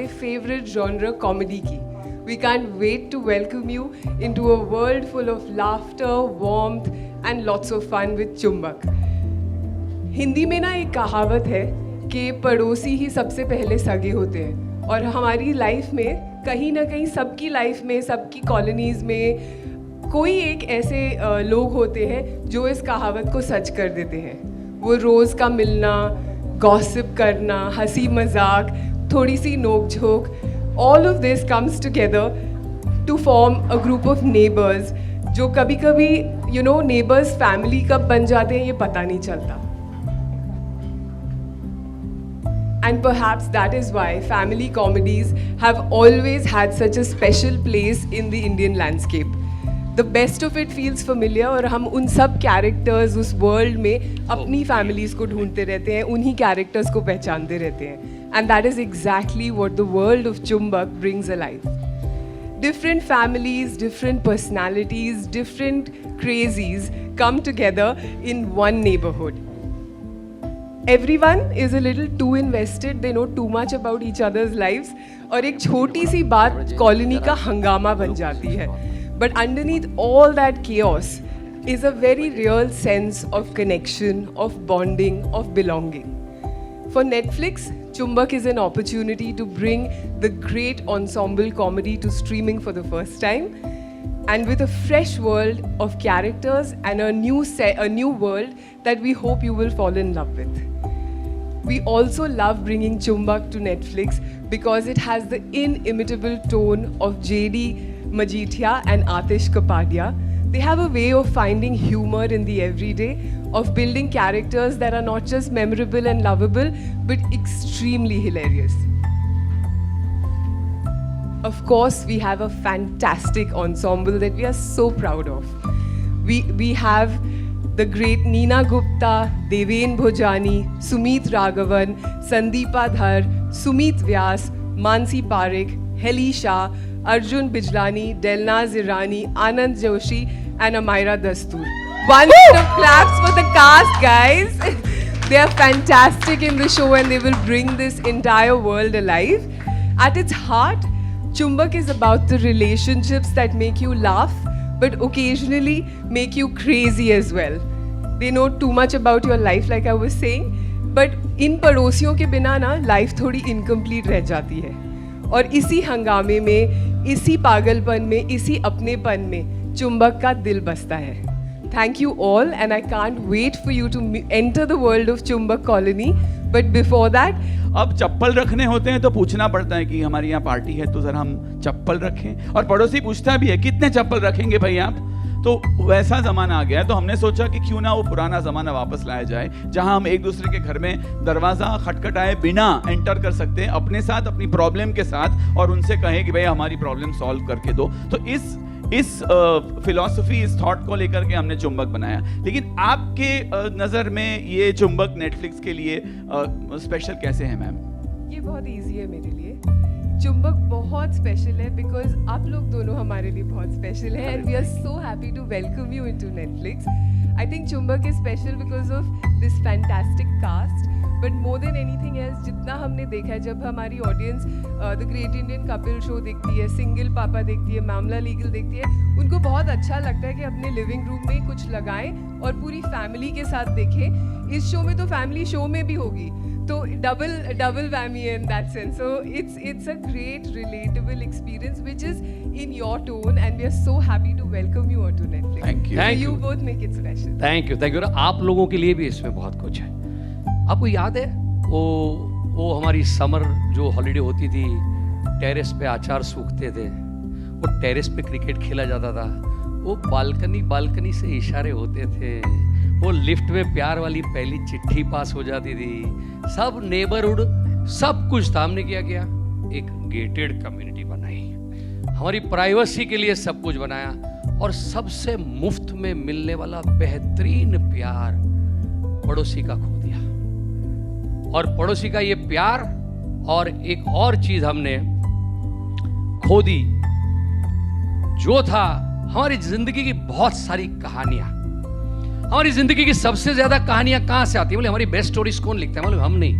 हमारे favourite genre comedy की। We can't wait to welcome you into a world full of laughter, warmth and lots of fun with चुंबक। हिंदी में ना एक कहावत है कि पड़ोसी ही सबसे पहले सगे होते हैं, और हमारी लाइफ में कहीं ना कहीं सबकी लाइफ में, सबकी कॉलोनीज़ में कोई एक ऐसे लोग होते हैं जो इस कहावत को सच कर देते हैं। वो रोज़ का मिलना, गॉसिप करना, हंसी मजाक, थोड़ी सी नोक झोंक, all of this comes together to form a group of neighbors जो कभी कभी neighbors family कब बन जाते हैं ये पता नहीं चलता। And perhaps that is why family comedies have always had such a special place in the Indian landscape. The best of it feels familiar, और हम उन सब characters उस world में अपनी families को ढूंढते रहते हैं, उन्हीं characters को पहचानते रहते हैं। And that is exactly what the world of Chumbak brings alive. Different families, different personalities, different crazies come together in one neighborhood. Everyone is a little too invested, they know too much about each other's lives, और एक छोटी सी बात colony का हंगामा बन जाती है। But underneath all that chaos is a very real sense of connection, of bonding, of belonging. For Netflix, Chumbak is an opportunity to bring the great ensemble comedy to streaming for the first time, and with a fresh world of characters and a new world that we hope you will fall in love with. We also love bringing Chumbak to Netflix because it has the inimitable tone of J.D. Majithia and Atish Kapadia. They have a way of finding humor in the everyday, of building characters that are not just memorable and lovable, but extremely hilarious. Of course, we have a fantastic ensemble that we are so proud of. We have the great Neena Gupta, Deven Bhojani, Sumit Raghavan, Sandeepa Dhar, Sumit Vyas, Mansi Parekh, Heli Shah, Arjun Bijlani, Delnaz Irani, Anand Joshi and Amira Dastoor. One set of claps for the cast, guys. They are fantastic in the show and they will bring this entire world alive. At its heart, Chumbak is about the relationships that make you laugh, but occasionally make you crazy as well. They know too much about your life, like I was saying, but इन पड़ोसियों के बिना ना life थोड़ी incomplete रह जाती है, और इसी हंगामे में, इसी पागलपन में, इसी अपनेपन में चुंबक का दिल बसता है। Thank you all, and I can't wait for you to enter the world of Chumbak Colony. But before that, अब चप्पल रखने होते हैं तो पूछना पड़ता है कि हमारे यहाँ पार्टी है तो जरा हम चप्पल रखें, और पड़ोसी पूछता भी है कितने चप्पल रखेंगे भाई आप। तो वैसा ज़माना आ गया है, तो हमने सोचा कि क्यों ना वो पुराना ज़माना वापस लाया जाए, जहां हम एक दूसरे के घर में दरवाज़ा खटखटाए बिना एंटर कर सकते हैं, अपने साथ, अपनी प्रॉब्लम के साथ, और उनसे कहें कि भाई हमारी प्रॉब्लम सॉल्व करके दो। तो इस फिलॉसफी, इस थॉट को लेकर के हमने चुंबक बनाया। लेकिन आपके नज़र में ये चुंबक नेटफ्लिक्स के लिए स्पेशल कैसे है मैम? ये बहुत ईजी है मेरे लिए। चुंबक बहुत स्पेशल है बिकॉज आप लोग दोनों हमारे लिए बहुत स्पेशल है, and we are so happy to welcome you into Netflix. I think Chumbak is special because of this fantastic cast, but more than anything else, जितना हमने देखा है, जब हमारी audience the great Indian Kapil show देखती है, सिंगल पापा देखती है, मामला लीगल देखती है, उनको बहुत अच्छा लगता है कि अपने लिविंग रूम में कुछ लगाएं और पूरी फैमिली के साथ देखें। इस शो में तो फैमिली शो में भी होगी, तो double whammy in that sense. So it's a great relatable experience which is in your tone, and we are so happy to welcome you onto Netflix. Thank you. So Thank you you. both make it special. Thank you. और आप लोगों के लिए भी इसमें बहुत कुछ है। आपको याद है वो हमारी समर जो हॉलीडे होती थी, टेरेस पे अचार सूखते थे, वो टेरेस पे क्रिकेट खेला जाता था, वो बालकनी से इशारे होते थे, वो लिफ्ट में प्यार वाली पहली चिट्ठी पास हो जाती थी, सब नेबरहुड सब कुछ था। हमने क्या किया, एक गेटेड कम्युनिटी बनाई, हमारी प्राइवेसी के लिए सब कुछ बनाया, और सबसे मुफ्त में मिलने वाला बेहतरीन प्यार पड़ोसी का खो दिया। और पड़ोसी का ये प्यार, और एक और चीज हमने खो दी, जो था हमारी जिंदगी की बहुत सारी कहानियां। हमारी जिंदगी की सबसे ज्यादा कहानियां कहां से आती है? बोले हमारी बेस्ट स्टोरीज कौन लिखता है? बोले हम नहीं,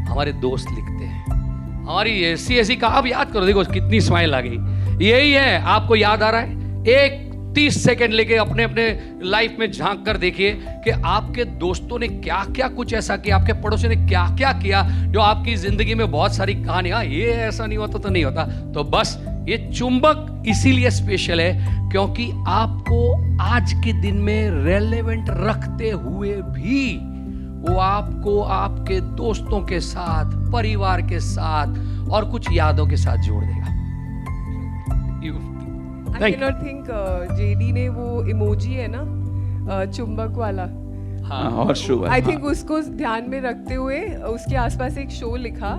हमारे दोस्त लिखते हैं, हमारी ऐसी ऐसी कहा, अब याद करो, देखो कितनी स्माइल आ गई। यही है, आपको याद आ रहा है? एक 30 सेकंड लेके अपने अपने लाइफ में झांक कर देखिए कि आपके दोस्तों ने क्या क्या कुछ ऐसा किया, आपके पड़ोसी ने क्या क्या किया जो आपकी जिंदगी में बहुत सारी कहानियां, ये ऐसा नहीं होता तो नहीं होता। तो बस ये चुंबक इसीलिए स्पेशल है क्योंकि आपको आज के दिन में रेलेवेंट रखते हुए भी वो आपको आपके दोस्तों के साथ, परिवार के साथ और कुछ यादों के साथ जोड़ देगा। I cannot think JD ने वो इमोजी है ना चुंबक वाला, हाँ, और शो आई थिंक उसको ध्यान में रखते हुए उसके आसपास एक शो लिखा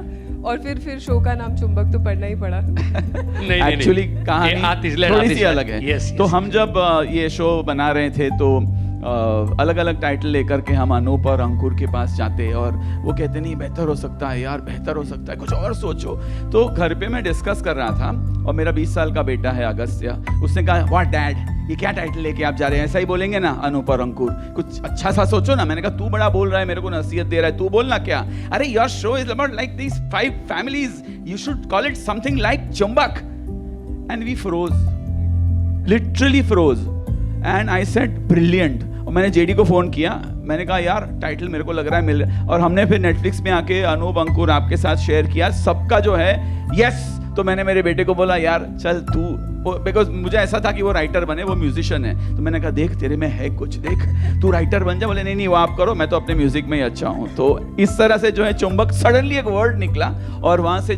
और फिर शो का नाम चुंबक तो पढ़ना ही पड़ा। नहीं एक्चुअली कहानी थोड़ी सी अलग है। yes, तो हम जब ये शो बना रहे थे तो अलग अलग टाइटल लेकर के हम अनूप और अंकुर के पास जाते और वो कहते नहीं बेहतर हो सकता है यार, बेहतर हो सकता है, कुछ और सोचो। तो घर पे मैं डिस्कस कर रहा था और मेरा 20 साल का बेटा है अगस्त्य, उसने कहा व्हाट डैड, ये क्या टाइटल लेके आप जा रहे हैं? ऐसा ही बोलेंगे ना अनूप और अंकुर, कुछ अच्छा सा सोचो ना। मैंने कहा तू बड़ा बोल रहा है, मेरे को नसीहत दे रहा है, तू बोलना क्या? अरे your show is about like these 5 families, you should call it something like Chumbak. And we froze, literally froze, and I said brilliant. और मैंने जेडी को फोन किया, मैंने कहा यार टाइटल मेरे को लग रहा है मिल, और हमने फिर नेटफ्लिक्स में आके अनूप अंकुर आपके साथ शेयर किया, सबका जो है यस। तो मैंने मेरे बेटे को बोला यार चल तू, बिकॉज मुझे ऐसा था कि वो राइटर बने, वो म्यूजिशियन है, तो मैंने कहा देख तेरे में है कुछ, देख तू राइटर बन जा। बोले नहीं नहीं वो आप करो, मैं तो अपने म्यूजिक में ही अच्छा हूँ। तो इस तरह से जो है चुंबक सडनली एक वर्ड निकला और वहां से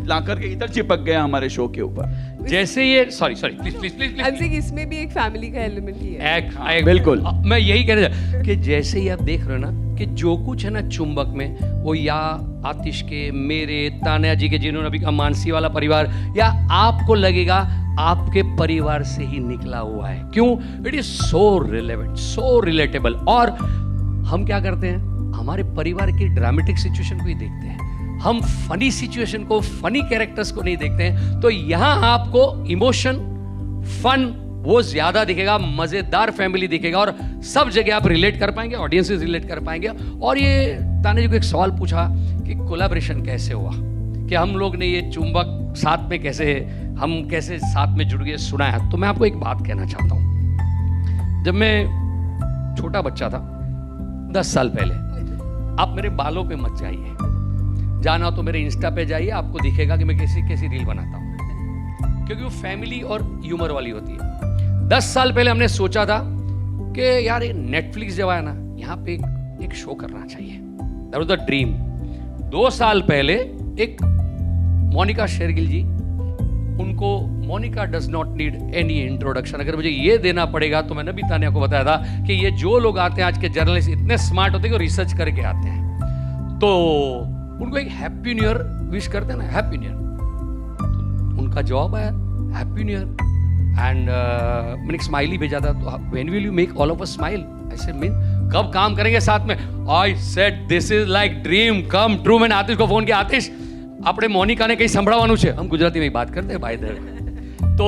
ला करके इधर चिपक गया हमारे शो के ऊपर। जैसे ये सॉरी प्लीज अंशिक, इसमें भी एक फैमिली का एलिमेंट ही है। बिल्कुल, मैं यही कहने था कि जैसे ही आप देख रहे हो ना कि जो कुछ है ना चुंबक में, वो या आतिश के, मेरे, तान्या जी के जिन्होंने अभी कहा मानसी वाला परिवार, या आपको लगेगा आपके परिवार से ही निकला हुआ है। क्यों? It is so relevant, so relatable. और हम क्या करते हैं, हमारे परिवार की ड्रामेटिक सिचुएशन को ही देखते हैं, हम फनी सिचुएशन को, फनी कैरेक्टर्स को नहीं देखते हैं। तो यहां आपको इमोशन, फन वो ज्यादा दिखेगा, मजेदार फैमिली दिखेगा और सब जगह आप रिलेट कर पाएंगे, ऑडियंसेस रिलेट कर पाएंगे। और ये तान्या जी को एक सवाल पूछा कि कोलैबोरेशन कैसे हुआ, कि हम लोग ने ये चुंबक साथ में कैसे, हम कैसे साथ में जुड़ गए, सुना है। तो मैं आपको एक बात कहना चाहता हूं। जब मैं छोटा बच्चा था, 10 साल पहले, आप मेरे बालों पे मत जाइए, जाना तो मेरे इंस्टा पे जाइए, आपको दिखेगा कि मैं कैसी कैसी रील बनाता हूं, क्योंकि वो फैमिली और ह्यूमर वाली होती है। 10 साल पहले हमने सोचा था कि यार ये नेटफ्लिक्स जब आया ना, यहाँ पे एक शो करना चाहिए, दैट वाज द ड्रीम। 2 साल पहले एक मोनिका शेरगिल जी, उनको Monica does not need any introduction. अगर मुझे ये देना पड़ेगा तो मैंने भी तान्या को बताया था कि ये जो लोग आते हैं आज के जर्नलिस्ट इतने स्मार्ट होते हैं कि रिसर्च करके आते हैं। तो उनको एक हैप्पी न्यू ईयर विश करते हैं ना, हैप्पी न्यू ईयर। तो उनका जवाब आया हैप्पी न्यू ईयर, एंड मैंने एक स्माइली भेजा था, तो when will you make all of us smile? I said mean कब काम करेंगे साथ में? I said this is like dream come true. मैंने आतिश को फोन किया, आतिश આપણે મોનિકાને કઈ સંભળાવવાનું છે, हम गुजराती में बात करते हैं बाय द। तो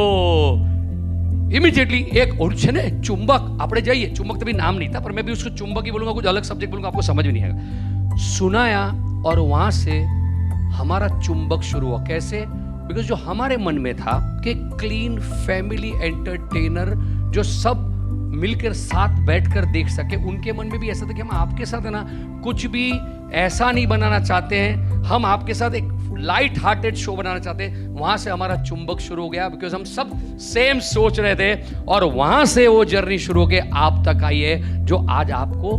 इमीडिएटली एक और છે ને चुंबक, આપણે जाइए, चुंबक तभी नाम नहीं था पर मैं भी उसको चुंबक ही बोलूंगा, कुछ अलग सब्जेक्ट बोलूंगा, आपको समझ में नहीं आएगा। सुनाया और वहां से हमारा चुंबक शुरू हुआ। कैसे? बिकॉज जो हमारे मन में था कि क्लीन फैमिली एंटरटेनर जो सब मिलकर साथ बैठकर देख सके, उनके मन में भी ऐसा था कि हम आपके साथ है ना कुछ भी ऐसा नहीं बनाना चाहते हैं, हम आपके साथ एक लाइट हार्टेड शो बनाना चाहते हैं। वहां से हमारा चुंबक शुरू हो गया, बिकॉज हम सब सेम सोच रहे थे और वहां से वो जर्नी शुरू होकर आप तक आई है जो आज आपको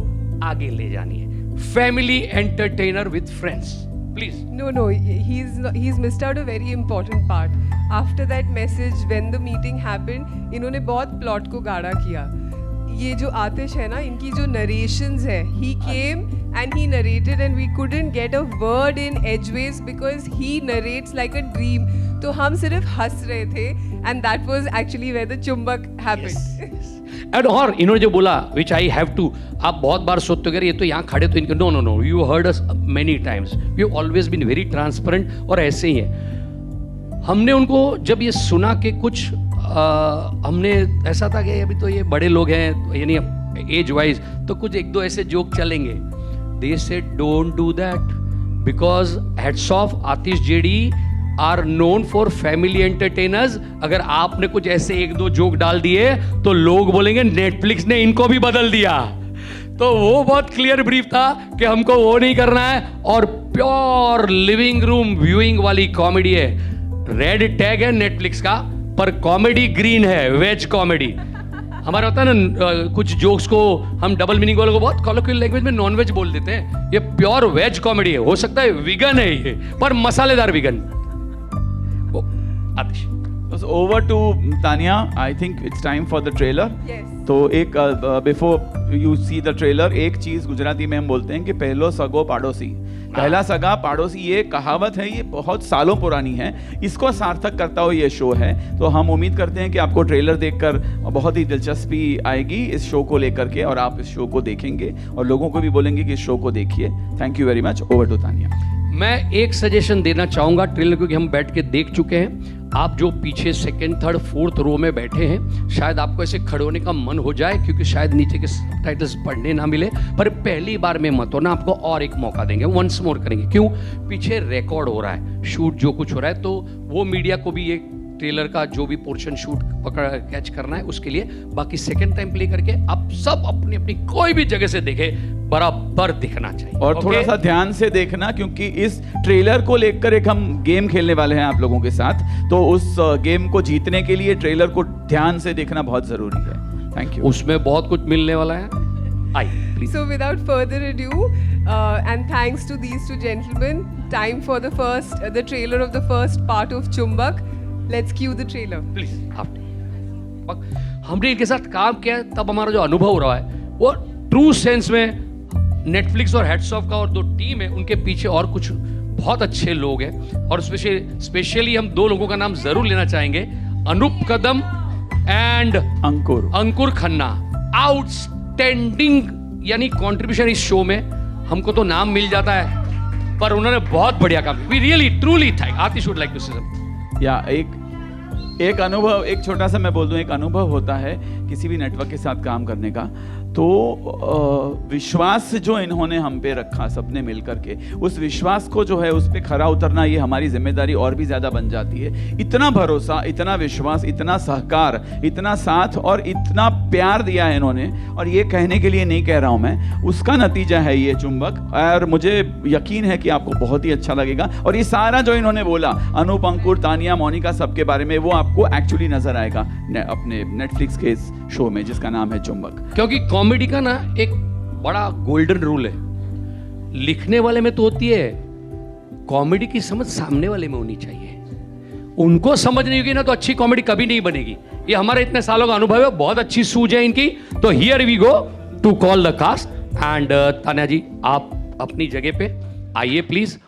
आगे ले जानी है। Family entertainer with friends, please. No, he's missed out a very important part. After that message, when the meeting happened, इन्होंने बहुत प्लॉट को गाढ़ा किया। ये जो आतिश है ना, इनकी जो नरेशंस है, he came and he narrated and we couldn't get a word in edgeways because he narrates like a dream. तो हम सिर्फ हंस रहे थे and that was actually where the चुंबक happened. एंड और इन्होंने जो बोला विच आई हैव टू, आप बहुत बार सोचते हो ये तो यहाँ खड़े तो इनके, no you heard us many times, you always been very transparent. और ऐसे ही है, हमने उनको जब ये सुना कि कुछ हमने ऐसा था कि अभी तो ये बड़े लोग हैं यानी एज वाइज, तो कुछ 1-2 ऐसे जोक चलेंगे। They said don't do that, because heads of Atish JD are known for family entertainers. अगर आपने कुछ ऐसे एक दो जोक डाल दिए तो लोग बोलेंगे नेटफ्लिक्स ने इनको भी बदल दिया. तो वो बहुत क्लियर ब्रीफ था कि हमको वो नहीं करना है. और प्योर लिविंग रूम व्यूइंग वाली कॉमेडी है. रेड टैग है नेटफ्लिक्स का, पर कॉमेडी ग्रीन है, वेज कॉमेडी. हमारा होता है ना कुछ जोक्स को हम डबल मीनिंग वालों को बहुत कॉलोक्वियल लैंग्वेज में नॉन वेज बोल देते हैं. ये प्योर वेज कॉमेडी है. हो सकता है विगन है ये, पर मसालेदार vegan. Atish. Over to Tanya. I think it's time for the trailer. Yes. तो एक before you see the trailer, एक चीज गुजराती में हम बोलते हैं कि पहलो सगो पाड़ोसी. पहला सगा पाड़ोसी, ये कहावत है, ये बहुत सालों पुरानी है. इसको सार्थक करता हुआ ये शो है. तो हम उम्मीद करते हैं कि आपको ट्रेलर देखकर बहुत ही दिलचस्पी आएगी इस शो को लेकर के, और आप इस शो को देखेंगे और लोगों को भी बोलेंगे कि इस शो को देखिए. Thank you very much. Over to Tanya. मैं एक सजेशन देना चाहूंगा ट्रेलर, क्योंकि हम बैठ के देख चुके हैं. आप जो पीछे सेकंड थर्ड फोर्थ रो में बैठे हैं, शायद आपको ऐसे खड़े होने का मन हो जाए, क्योंकि शायद नीचे के टाइटल्स पढ़ने ना मिले. पर पहली बार में मत होना, आपको और एक मौका देंगे, वंस मोर करेंगे. क्यों? पीछे रिकॉर्ड हो रहा है, शूट जो कुछ हो रहा है. तो वो मीडिया को भी एक ट्रेलर का जो भी पोर्शन शूट पकड़ कैच करना है उसके लिए. बाकी सेकंड टाइम प्ले करके आप सब अपनी अपनी कोई भी जगह से देखे, बराबर दिखना चाहिए. और थोड़ा सा ध्यान से देखना, क्योंकि इस ट्रेलर को लेकर एक हम गेम खेलने वाले हैं आप लोगों के साथ. तो उस गेम को जीतने के लिए ट्रेलर को ध्यान से देखना बहुत जरूरी है. Thank you. उसमें बहुत कुछ मिलने वाला है. आइए please. So without further ado, and thanks to these two gentlemen, time for the trailer of the first part of Chumbak. Let's cue the trailer. Please. हमने इनके साथ काम किया है, तब हमारा जो अनुभव हो रहा है वो ट्रू सेंस में नेटफ्लिक्स और हेड्स ऑफ का और दो टीम है, उनके पीछे और कुछ बहुत अच्छे लोग हैं. और स्पेशली हम दो लोगों का नाम जरूर लेना चाहेंगे, अनूप कदम एंड अंकुर खन्ना. आउटस्टैंडिंग यानी कंट्रीब्यूशन इस शो में. हमको तो नाम मिल जाता है, पर उन्होंने बहुत बढ़िया काम किया. We really truly thank. Atish would like to say something. या एक अनुभव, एक छोटा सा मैं बोल दूं, एक अनुभव होता है किसी भी नेटवर्क के साथ काम करने का. तो विश्वास जो इन्होंने हम पे रखा सबने मिल करके, उस विश्वास को जो है उस पे खरा उतरना, ये हमारी जिम्मेदारी और भी ज़्यादा बन जाती है. इतना भरोसा, इतना विश्वास, इतना सहकार, इतना साथ और इतना प्यार दिया है इन्होंने. और ये कहने के लिए नहीं कह रहा हूँ मैं, उसका नतीजा है ये चुंबक. और मुझे यकीन है कि आपको बहुत ही अच्छा लगेगा. और ये सारा जो इन्होंने बोला, अनूप, अंकुर, तानिया, मोनिका, सबके बारे में, वो आपको एक्चुअली नजर आएगा अपने नेटफ्लिक्स के इस शो में जिसका नाम है चुंबक. क्योंकि कॉमेडी का ना एक बड़ा गोल्डन रूल है, लिखने वाले में तो होती है, कॉमेडी की समझ सामने वाले में होनी चाहिए. उनको समझ नहीं होगी ना तो अच्छी कॉमेडी कभी नहीं बनेगी. ये हमारे इतने सालों का अनुभव है, बहुत अच्छी सूझ है इनकी. तो here we go to call the cast. And Tanya ji, आप अपनी जगह पे आइए प्लीज.